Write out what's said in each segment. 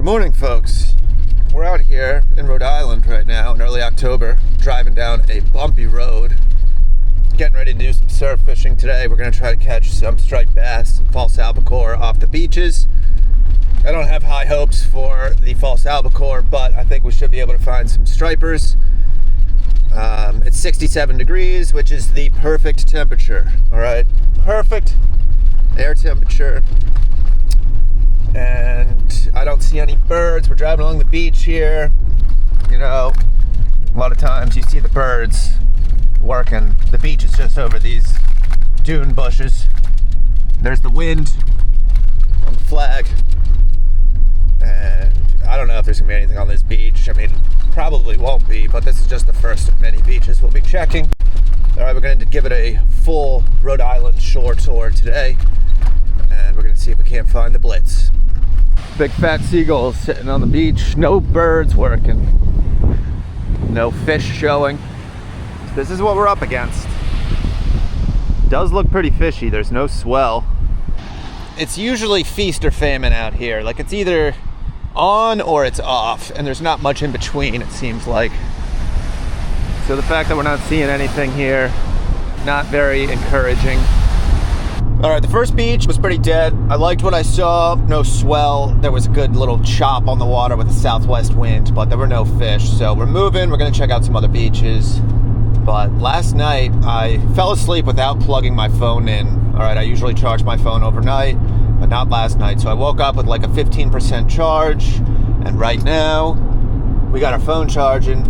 Good morning, folks. We're out here in Rhode Island right now in early October, driving down a bumpy road, getting ready to do some surf fishing today. We're going to try to catch some striped bass and false albacore off the beaches. I don't have high hopes for the false albacore, but I think we should be able to find some stripers. It's 67 degrees, which is the perfect temperature, all right? Perfect air temperature. And I don't see any birds. We're driving along the beach here. You know, a lot of times you see the birds working. The beach is just over these dune bushes. There's the wind on the flag. And I don't know if there's gonna be anything on this beach. I mean, probably won't be, but this is just the first of many beaches we'll be checking. All right, we're gonna give it a full Rhode Island shore tour today. And we're gonna see if we can't find the blitz. Big fat seagulls sitting on the beach. No birds working. No fish showing. This is what we're up against. Does look pretty fishy. There's no swell. It's usually feast or famine out here. Like, it's either on or it's off, and there's not much in between, it seems like. So the fact that we're not seeing anything here, not very encouraging. All right, the first beach was pretty dead. I liked what I saw. No swell. There was a good little chop on the water with a southwest wind, but there were no fish. So we're moving. We're gonna check out some other beaches. But last night, I fell asleep without plugging my phone in. All right, I usually charge my phone overnight, but not last night. So I woke up with like a 15% charge. And right now, we got our phone charging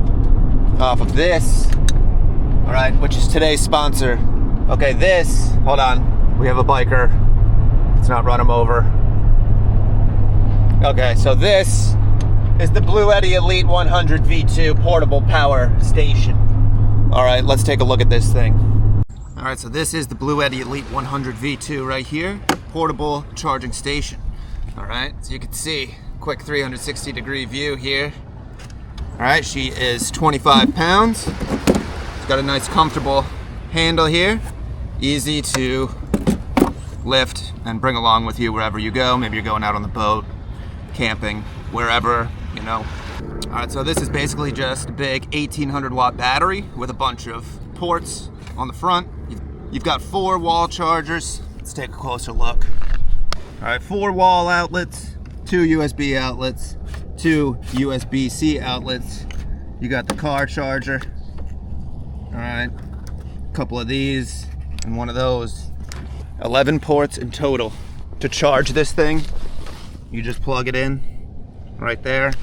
off of this. All right, which is today's sponsor. Okay, this, hold on. We have a biker. Let's not run him over. Okay, so this is the BLUETTI Elite 100 V2 portable power station. All right, let's take a look at this thing. All right, so this is the BLUETTI Elite 100 V2 right here, portable charging station. All right, so you can see, quick 360 degree view here. All right, she is 25 pounds. It's got a nice comfortable handle here. Easy to lift and bring along with you wherever you go. Maybe you're going out on the boat, camping, wherever, you know. All right, so this is basically just a big 1800 watt battery with a bunch of ports on the front. You've got 4 wall chargers. Let's take a closer look. All right, 4 wall outlets, 2 USB outlets, 2 USB-C outlets. You got the car charger. All right, a couple of these and one of those. 11 ports in total. To charge this thing, you just plug it in right there. It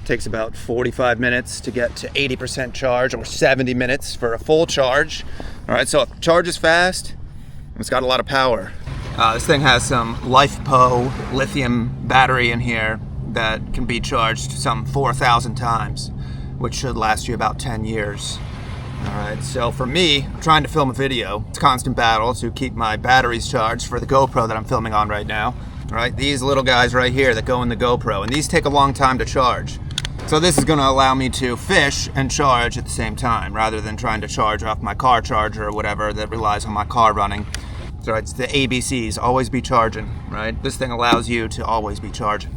takes about 45 minutes to get to 80% charge, or 70 minutes for a full charge. All right, so it charges fast. It's got a lot of power. This thing has some LiFePO lithium battery in here that can be charged some 4,000 times, which should last you about 10 years. All right, so for me, I'm trying to film a video. It's a constant battle to keep my batteries charged for the GoPro that I'm filming on right now. All right, these little guys right here that go in the GoPro, and these take a long time to charge. So this is gonna allow me to fish and charge at the same time, rather than trying to charge off my car charger or whatever that relies on my car running. So it's the ABCs, always be charging, right? This thing allows you to always be charging.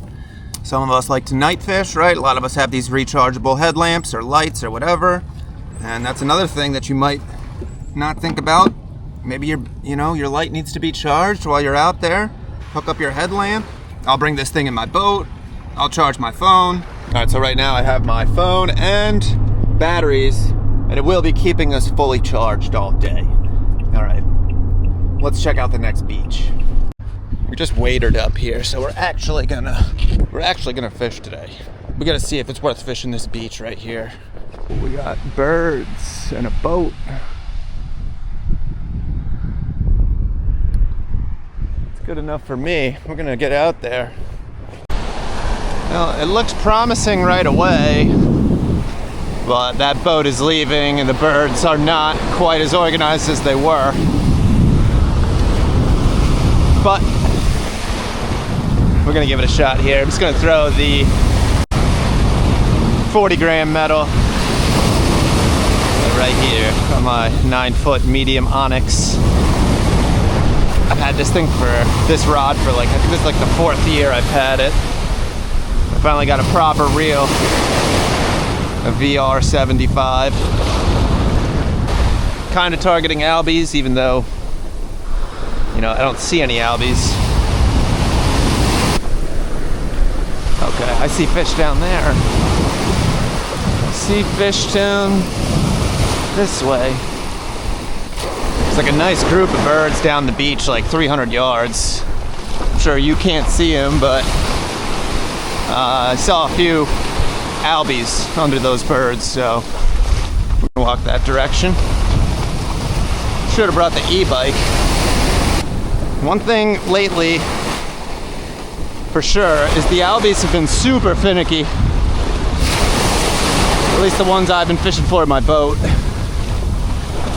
Some of us like to night fish, right? A lot of us have these rechargeable headlamps or lights or whatever. And that's another thing that you might not think about. Maybe your light needs to be charged while you're out there. Hook up your headlamp. I'll bring this thing in my boat. I'll charge my phone. All right, so right now I have my phone and batteries, and it will be keeping us fully charged all day. All right, let's check out the next beach. We just wadered up here, so we're actually gonna fish today. We gotta see if it's worth fishing this beach right here. We got birds and a boat. It's good enough for me. We're gonna get out there. Well, it looks promising right away, but that boat is leaving and the birds are not quite as organized as they were. But we're gonna give it a shot here. I'm just gonna throw the 40-gram metal right here on my 9-foot medium onyx. I've had this thing for this rod for like, I think this is like the 4th year I've had it. Finally got a proper reel, a VR 75. Kind of targeting albies, even though, you know, I don't see any albies. Okay, I see fish down there. I see fish down this way. There's like a nice group of birds down the beach, like 300 yards. I'm sure you can't see them, but I saw a few albies under those birds, so we're gonna walk that direction. Should have brought the e-bike. One thing lately, for sure, is the albies have been super finicky. At least the ones I've been fishing for in my boat.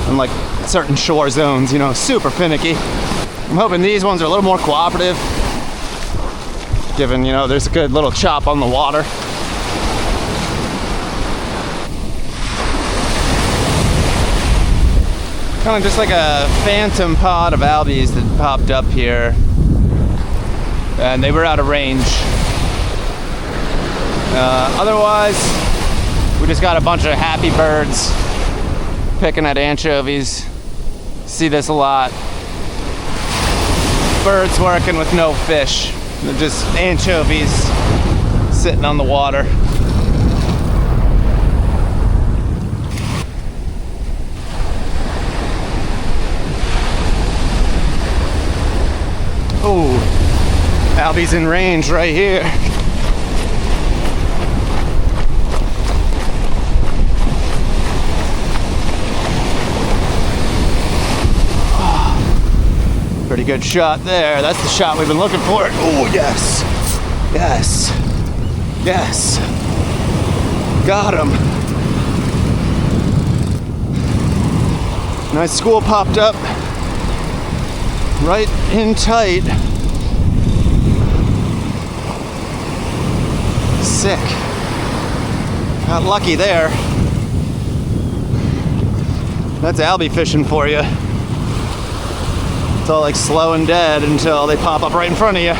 In like certain shore zones, you know, super finicky. I'm hoping these ones are a little more cooperative, given, you know, there's a good little chop on the water. Kind of just like a phantom pod of albies that popped up here, and they were out of range. Otherwise, we just got a bunch of happy birds picking at anchovies. See this a lot. Birds working with no fish. They're just anchovies sitting on the water. Oh, albies in range right here. Pretty good shot there. That's the shot we've been looking for. Oh, yes. Yes. Yes. Got him. Nice school popped up. Right in tight. Sick. Got lucky there. That's albie fishing for you. It's all like slow and dead until they pop up right in front of you.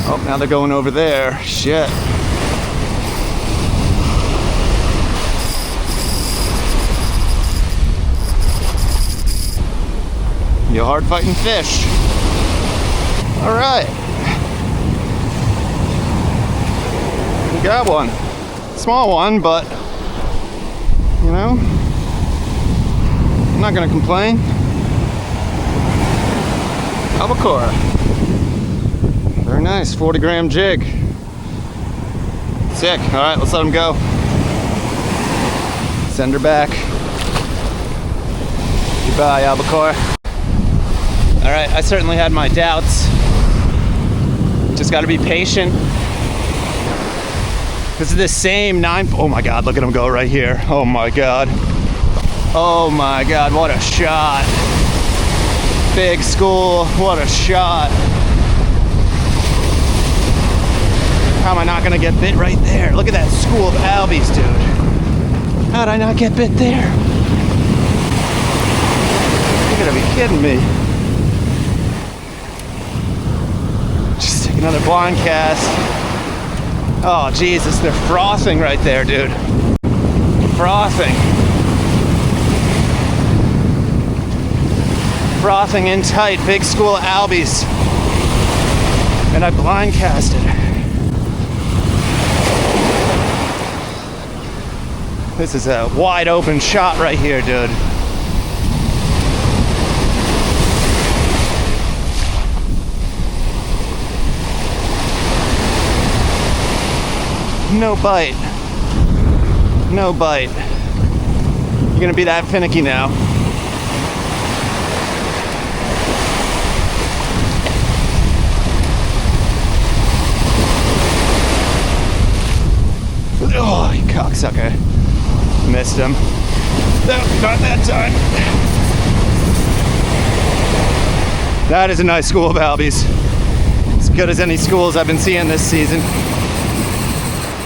Oh, now they're going over there. Shit. You hard fighting fish. All right. Got one. Small one, but you know, I'm not gonna complain. Albacore. Very nice, 40-gram jig. Sick. All right, let's let him go. Send her back. Goodbye, albacore. All right, I certainly had my doubts. Just gotta be patient. This is the same 9. Oh my God, look at him go right here. Oh my God. Oh my God, what a shot. Big school, what a shot. How am I not gonna get bit right there? Look at that school of albies, dude. How'd I not get bit there? You're gonna be kidding me. Just take another blind cast. Oh, Jesus, they're frothing right there, dude. Frothing. Frothing in tight, big school of albies. And I blind casted. This is a wide open shot right here, dude. No bite. No bite. You're gonna be that finicky now. Oh, you cocksucker. Missed him. No, not that time. That is a nice school of albies. As good as any schools I've been seeing this season.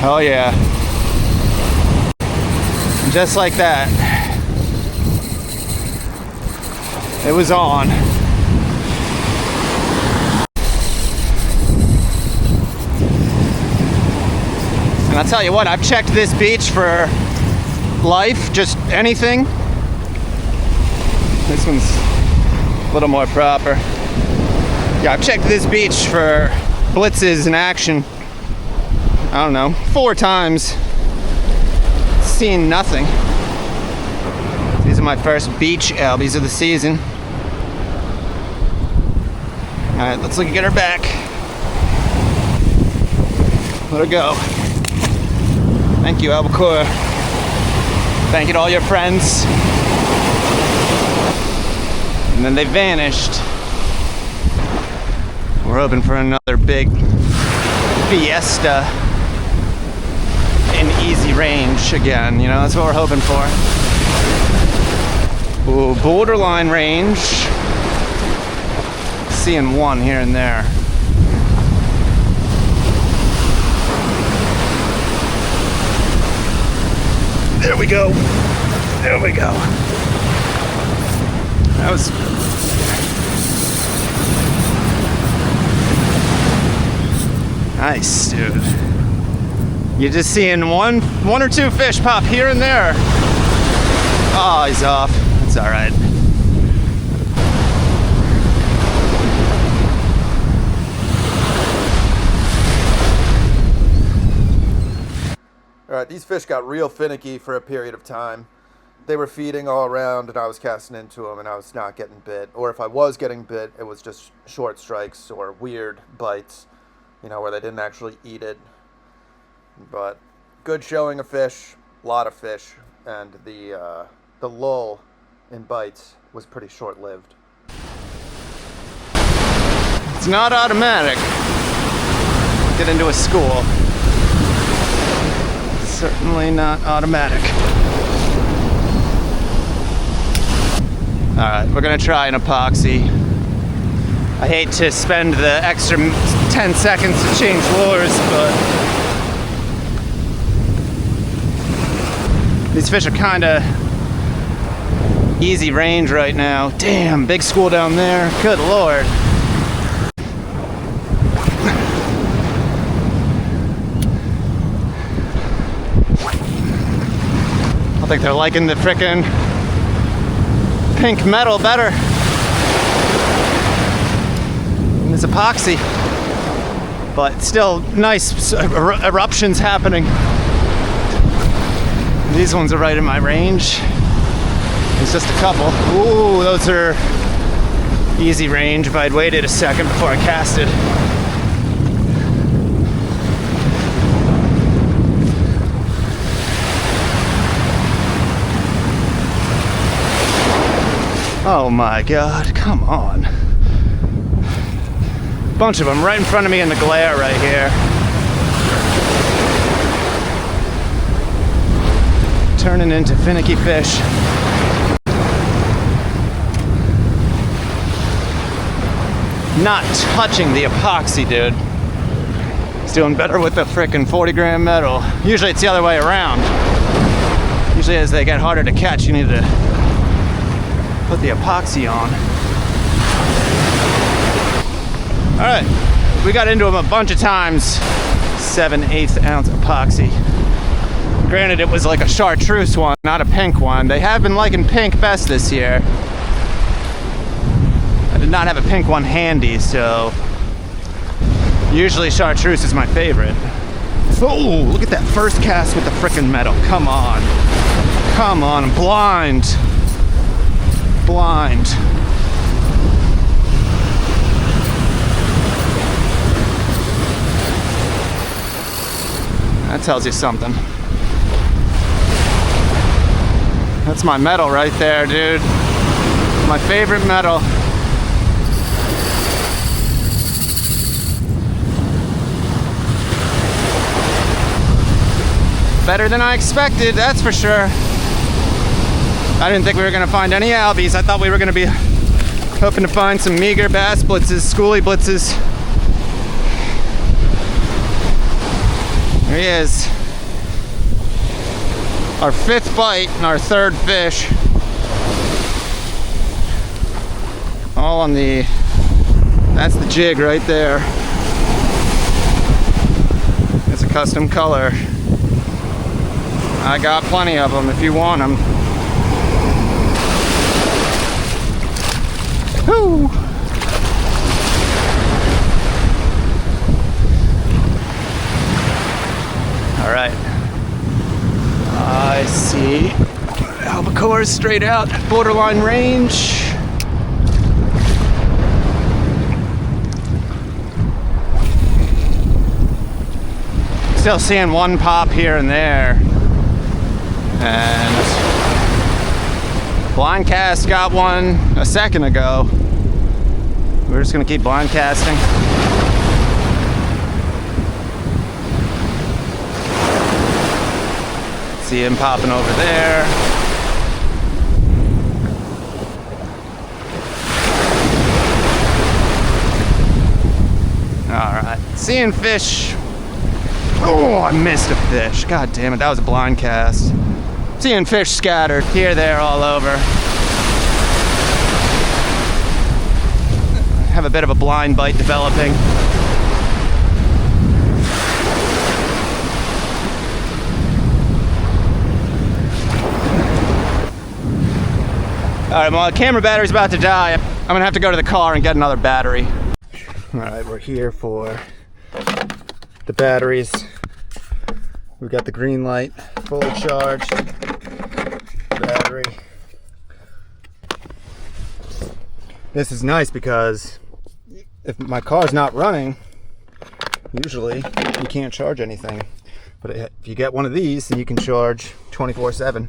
Oh yeah. I'm just like that, it was on. And I'll tell you what, I've checked this beach for life, just anything. This one's a little more proper. Yeah, I've checked this beach for blitzes in action, I don't know, 4 times. Seen nothing. These are my first beach albies of the season. Alright, let's look at her back. Let her go. Thank you, albacore. Thank you to all your friends. And then they vanished. We're hoping for another big fiesta in easy range again, you know, that's what we're hoping for. Ooh, borderline range. Seeing one here and there. There we go. There we go. That was... nice, dude. You're just seeing one or two fish pop here and there. Oh, he's off. It's all right. All right, these fish got real finicky for a period of time. They were feeding all around and I was casting into them and I was not getting bit. Or if I was getting bit, it was just short strikes or weird bites, you know, where they didn't actually eat it. But good showing of fish, a lot of fish, and the lull in bites was pretty short-lived. It's not automatic. Get into a school. Certainly not automatic. Alright, we're gonna try an epoxy. I hate to spend the extra 10 seconds to change lures, but these fish are kinda easy range right now. Damn, big school down there. Good lord. I think they're liking the frickin' pink metal better than this epoxy. But still nice eruptions happening. These ones are right in my range. It's just a couple. Ooh, those are easy range if I'd waited a second before I casted. Oh my God, come on. Bunch of them right in front of me in the glare right here. Turning into finicky fish. Not touching the epoxy, dude. It's doing better with the frickin' 40-gram metal. Usually it's the other way around. Usually as they get harder to catch, you need to put the epoxy on. All right, we got into them a bunch of times. 7/8 ounce epoxy. Granted, it was like a chartreuse one, not a pink one. They have been liking pink best this year. I did not have a pink one handy, so usually chartreuse is my favorite. Oh, look at that first cast with the frickin' metal. Come on. Come on, I'm blind. Blind. That tells you something. That's my metal right there, dude. My favorite metal. Better than I expected, that's for sure. I didn't think we were gonna find any albies. I thought we were gonna be hoping to find some meager bass blitzes, schoolie blitzes. There he is. Our 5th bite and our 3rd fish. All on the, that's the jig right there. It's a custom color. I got plenty of them if you want them. Woo! All right. I see albacores straight out, borderline range. Still seeing one pop here and there. And blind cast got one a second ago. We're just gonna keep blind casting. See him popping over there. All right, seeing fish. Oh, I missed a fish. God damn it, that was a blind cast. Seeing fish scattered here, there, all over. Have a bit of a blind bite developing. All right, well, the camera battery's about to die. I'm gonna have to go to the car and get another battery. All right, we're here for the batteries. We've got the green light, fully charged battery. This is nice because if my car's not running, usually you can't charge anything. But if you get one of these, then you can charge 24/7.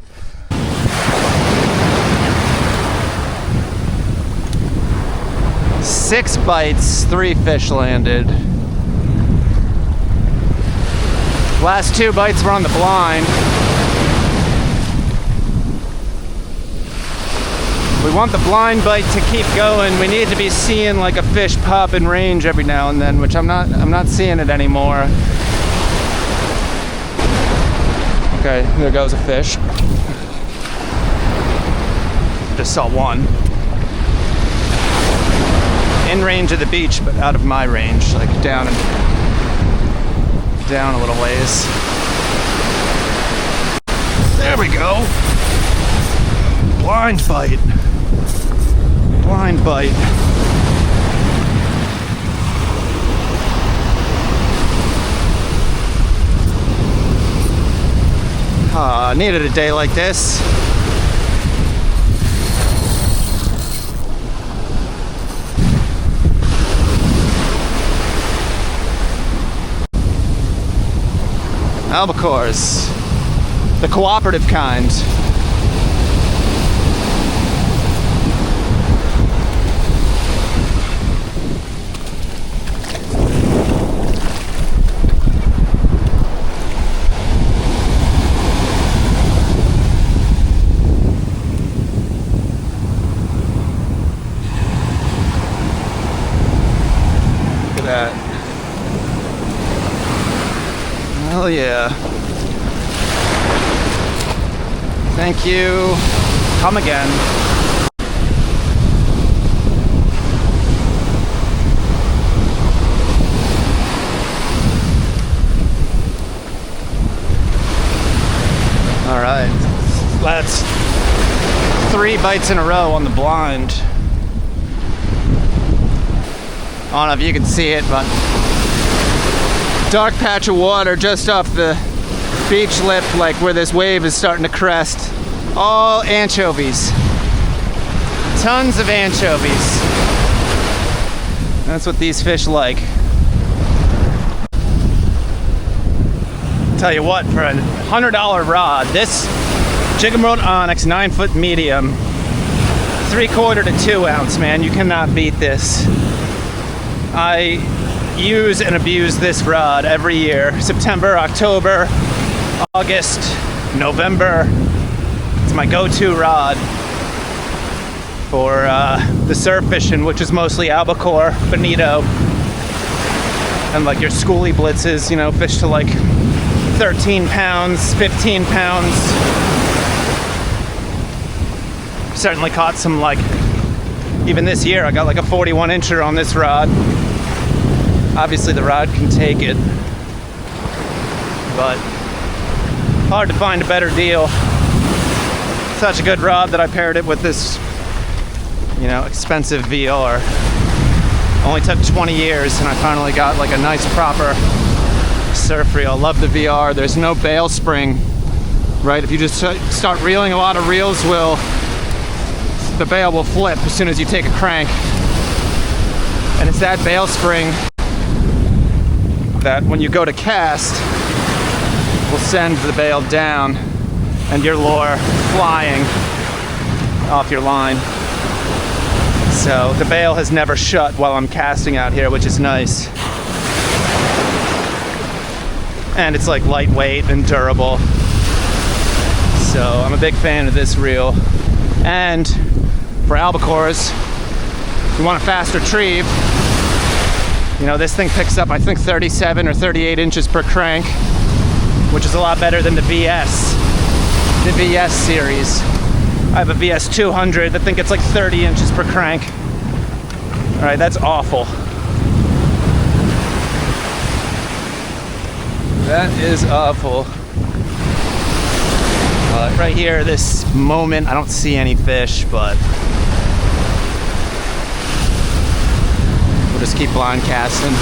Six bites, 3 fish landed. Last 2 bites were on the blind. We want the blind bite to keep going. We need to be seeing like a fish pop in range every now and then, which I'm not seeing it anymore. Okay, there goes a fish. Just saw one. In range of the beach, but out of my range, like down a little ways. There we go. Blind bite. Blind bite. I needed a day like this. Albacores, the cooperative kind. Look at that. Hell yeah. Thank you. Come again. All right. That's 3 bites in a row on the blind. I don't know if you can see it, but dark patch of water just off the beach lip, like where this wave is starting to crest. All anchovies. Tons of anchovies. That's what these fish like. Tell you what, for a $100 rod, this Jig and Rod Onyx 9-foot medium, 3/4 to 2 ounce, man, you cannot beat this. I use and abuse this rod every year. September, October, August, November. It's my go-to rod for the surf fishing, which is mostly albacore, bonito, and like your schoolie blitzes, you know, fish to like 13 pounds, 15 pounds. Certainly caught some, like, even this year, I got like a 41 incher on this rod. Obviously the rod can take it, but hard to find a better deal. Such a good rod that I paired it with this, you know, expensive VR. Only took 20 years and I finally got like a nice proper surf reel. Love the VR. There's no bail spring, right? If you just start reeling, a lot of reels the bail will flip as soon as you take a crank. And it's that bail spring that when you go to cast will send the bail down and your lure flying off your line. So the bail has never shut while I'm casting out here, which is nice. And it's like lightweight and durable. So I'm a big fan of this reel. And for albacores, if you want a fast retrieve, you know, this thing picks up, I think, 37 or 38 inches per crank, which is a lot better than the VS series. I have a VS 200 that think it's like 30 inches per crank. All right, that's awful. That is awful. Right here, this moment, I don't see any fish, but we'll just keep blind casting.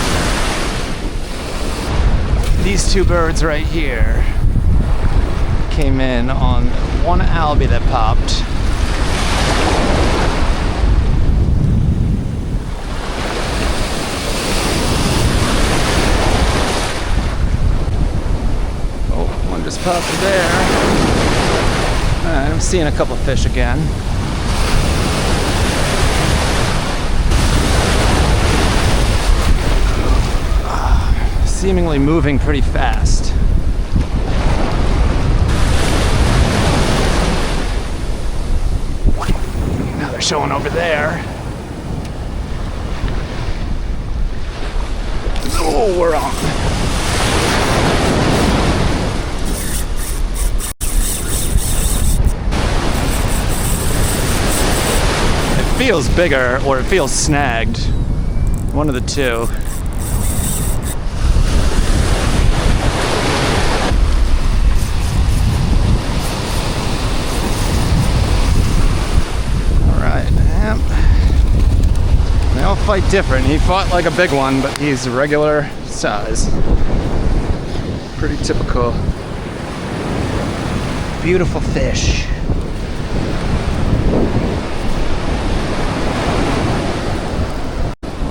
These two birds right here came in on one albie that popped. Oh, one just popped there. Alright, I'm seeing a couple fish again. Seemingly moving pretty fast. Now they're showing over there. Oh, we're on. It feels bigger or it feels snagged. One of the two. They all fight different. He fought like a big one, but he's regular size. Pretty typical. Beautiful fish.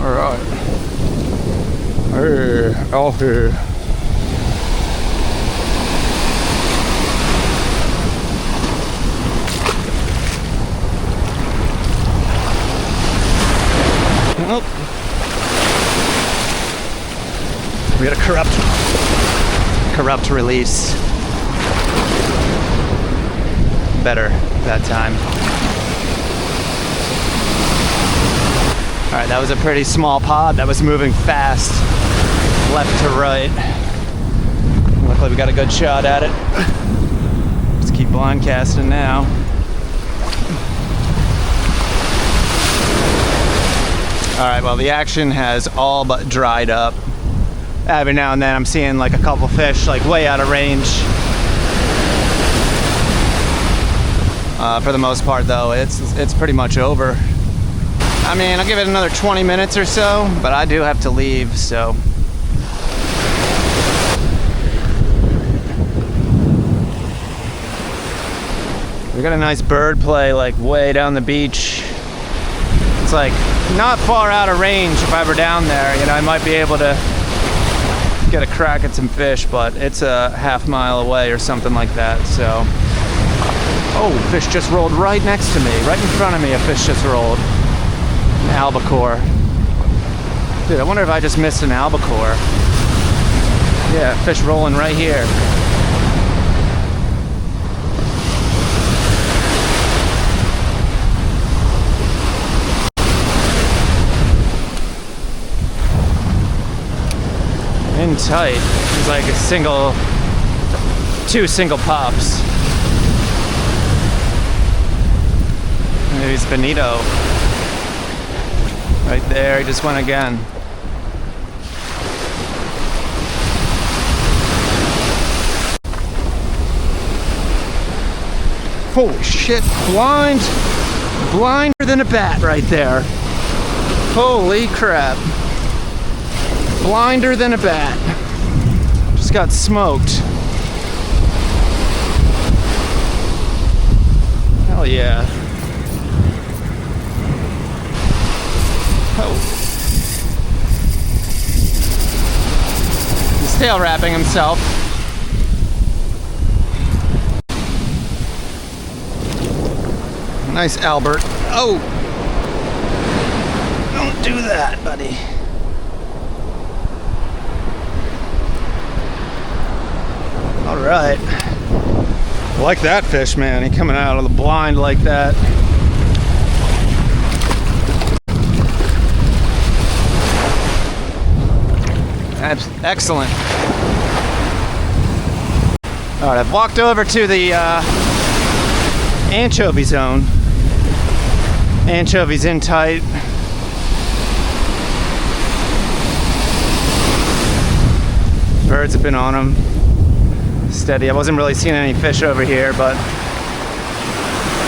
All right. Hey, out here. Oh. We had a corrupt release. Better that time. All right, that was a pretty small pod that was moving fast, left to right. Luckily we got a good shot at it. Just keep blind casting now. All right, well, the action has all but dried up. Every now and then I'm seeing like a couple fish like way out of range. For the most part though, it's pretty much over. I mean, I'll give it another 20 minutes or so, but I do have to leave, so. We got a nice bird play like way down the beach. It's like not far out of range if I were down there. You know, I might be able to get a crack at some fish, but it's a half-mile away or something like that, so. Oh, fish just rolled right next to me. Right in front of me, a fish just rolled. An albacore. Dude, I wonder if I just missed an albacore. Yeah, fish rolling right here. In tight. It's like a single 2 single pops. Maybe it's Benito. Right there, he just went again. Holy shit, blinder than a bat right there. Holy crap. Blinder than a bat. Just got smoked. Hell yeah. Oh. He's tail wrapping himself. Nice, Albert. Oh! Don't do that, buddy. All right. I like that fish, man. He coming out of the blind like that. Excellent. All right, I've walked over to the anchovy zone. Anchovies in tight. Birds have been on them. Steady. I wasn't really seeing any fish over here, but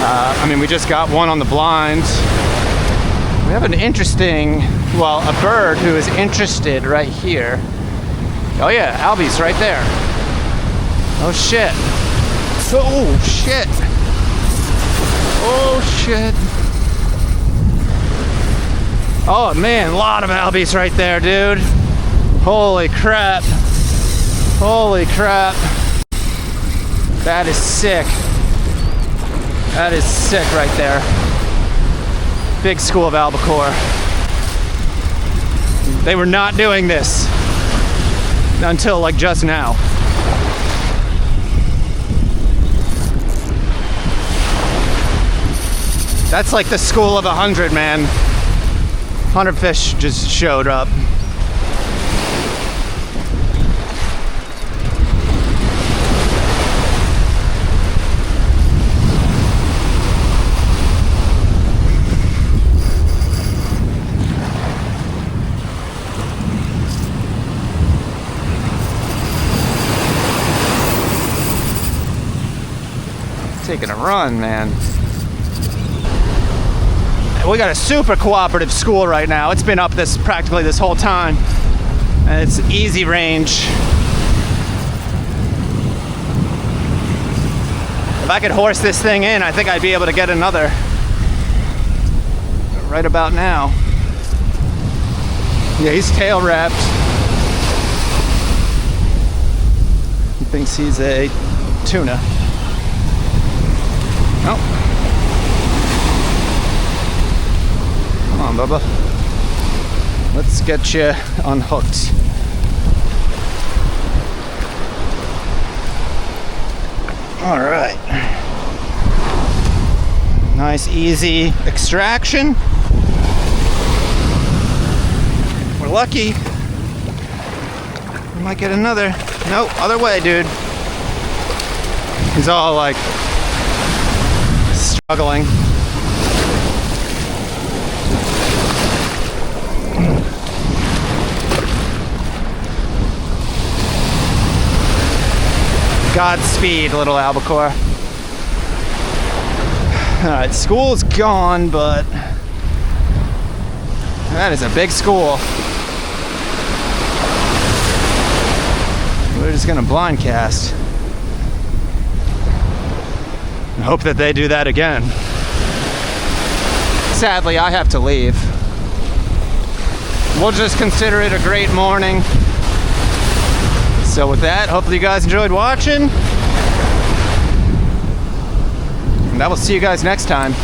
I mean, we just got one on the blind. We have an interesting, well, a bird who is interested right here. Oh yeah, Albie's right there. Oh shit. Oh shit. Oh shit. Oh man, a lot of Albies right there, dude. Holy crap. Holy crap. That is sick. That is sick right there. Big school of albacore. They were not doing this until like just now. That's like the school of 100, man. 100 fish just showed up. Taking a run, man. We got a super cooperative school right now. It's been up practically this whole time, and it's easy range. If I could horse this thing in, I think I'd be able to get another right about now. Yeah, he's tail wrapped. He thinks he's a tuna. Oh. Come on, Bubba. Let's get you unhooked. All right. Nice, easy extraction. We're lucky. We might get another. Nope, other way, dude. He's all like struggling. Godspeed, little albacore. Alright, school's gone, but that is a big school. We're just gonna blind cast and hope that they do that again. Sadly, I have to leave. We'll just consider it a great morning. So with that, hopefully you guys enjoyed watching. And I will see you guys next time.